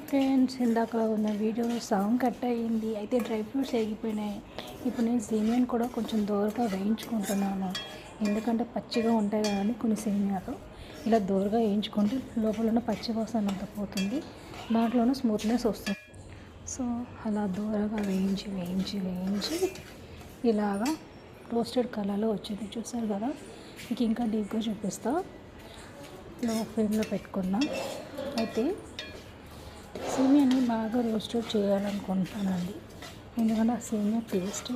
Friends, ఇందాక ఉన్న video sound cut అయ్యింది. అయితే డ్రై ఫ్రూట్స్ వేగిపోయినాయి. ఇప్పుడు నేను సేమియాని కూడా కొంచెం దోరగా వేయించుకుంటున్నాను. ఎందుకంటే పచ్చిగా ఉంటాయి కదా అని కొన్ని సేమియాలు ఇలా దోరగా వేయించుకుంటే లోపల ఉన్న పచ్చి వాసన అంతా పోతుంది, దాంట్లోనూ స్మూత్నెస్ వస్తుంది. సో అలా దోరగా వేయించి ఇలాగా రోస్టెడ్ కలర్లో వచ్చింది. చూసారు కదా, మీకు ఇంకా డీప్గా చూపిస్తా. లో ఫ్లేమ్లో పెట్టుకున్నా. అయితే సేమియాని బాగా రోస్టెడ్ చేయాలనుకుంటానండి. ఎందుకంటే ఆ సేమియా టేస్ట్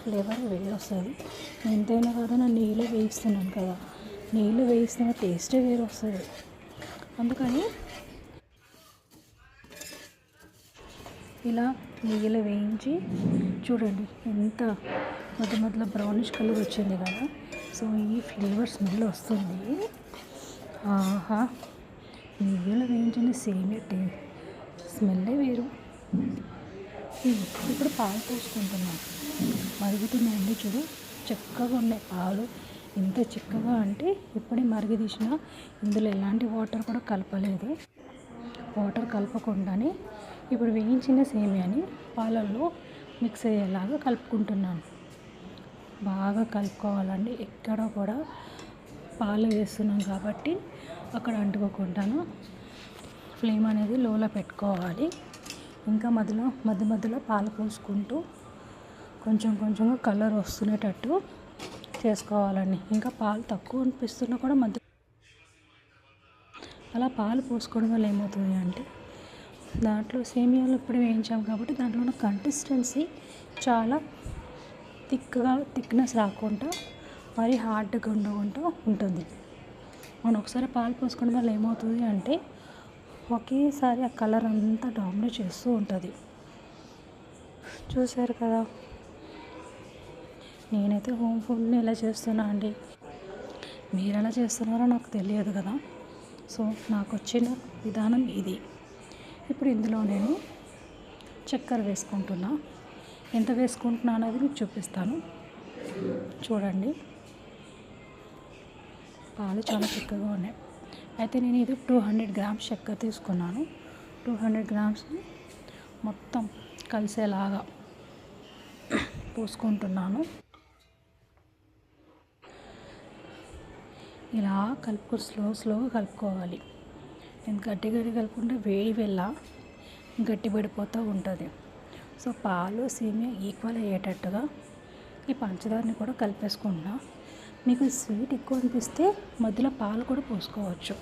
ఫ్లేవర్ వేరే వస్తుంది. ఎంతైనా కదా నా నెయ్యిలో వేయిస్తున్నాను కదా, నెయ్యిలో వేయిస్తున్న టేస్టే వేరే వస్తుంది. అందుకని ఇలా నెయ్యిలో వేయించి చూడండి, ఎంత మొదలు బ్రౌనిష్ కలర్ వచ్చింది కదా. సో ఈ ఫ్లేవర్ స్మెల్ వస్తుంది. ఆహా, నెయ్యిలో వేయించిన సేమియా స్మెల్లే వేరు. ఇప్పుడు పాలు పోసుకుంటున్నాను. మరుగుతున్నాయండి, చూడు చక్కగా ఉన్నాయి పాలు. ఎంత చిక్కగా అంటే ఇప్పుడే మరిగి తీసిన, ఇందులో ఎలాంటి వాటర్ కూడా కలపలేదు. వాటర్ కలపకుండానే ఇప్పుడు వేయించిన సేమియాని పాలల్లో మిక్స్ అయ్యేలాగా కలుపుకుంటున్నాను. బాగా కలుపుకోవాలండి. ఎక్కడ కూడా పాలు వేస్తున్నాం కాబట్టి అక్కడ అంటుకోకుండాను ఫ్లేమ్ అనేది లోలో పెట్టుకోవాలి. ఇంకా మధ్యలో పాలు పోసుకుంటూ కొంచెంగా కలర్ వస్తునేటట్టు చేసుకోవాలండి. ఇంకా పాలు తక్కువ అనిపిస్తున్నా కూడా అలా పాలు పోసుకోవడం వల్ల ఏమవుతుంది అంటే, దాంట్లో సేమియాలు ఇప్పుడు వేయించాం కాబట్టి దాంట్లో ఉన్న కన్సిస్టెన్సీ చాలా థిక్నెస్ రాకుండా మరీ హార్డ్గా ఉండకుండా ఉంటుంది. మనం ఒకసారి పాలు పోసుకోవడం వల్ల ఏమవుతుంది అంటే ఒకేసారి ఆ కలర్ అంతా డామినేట్ చేస్తూ ఉంటుంది. చూసారు కదా, నేనైతే హోమ్ ఫుడ్ని ఎలా చేస్తున్నా అండి. మీరు ఎలా చేస్తున్నారో నాకు తెలియదు కదా. సో నాకు వచ్చిన విధానం ఇది. ఇప్పుడు ఇందులో నేను చక్కెర వేసుకుంటున్నా. ఎంత వేసుకుంటున్నా అనేది మీకు చూపిస్తాను. చూడండి, పాలు చాలా చిక్కగా ఉన్నాయి. అయితే నేను ఇది 200 గ్రామ్స్ చక్కెర తీసుకున్నాను. 200 గ్రామ్స్ మొత్తం కలిసేలాగా పోసుకుంటున్నాను. ఇలా స్లోగా కలుపుకోవాలి. గట్టిగా కలుపుకుంటే వేడి వెళ్ళ గట్టిపడిపోతూ ఉంటుంది. సో పాలు సేమియా ఈక్వల్ అయ్యేటట్టుగా ఈ పంచదారని కూడా కలిపేసుకుంటున్నా. మీకు స్వీట్ ఎక్కువ అనిపిస్తే మధ్యలో పాలు కూడా పోసుకోవచ్చు.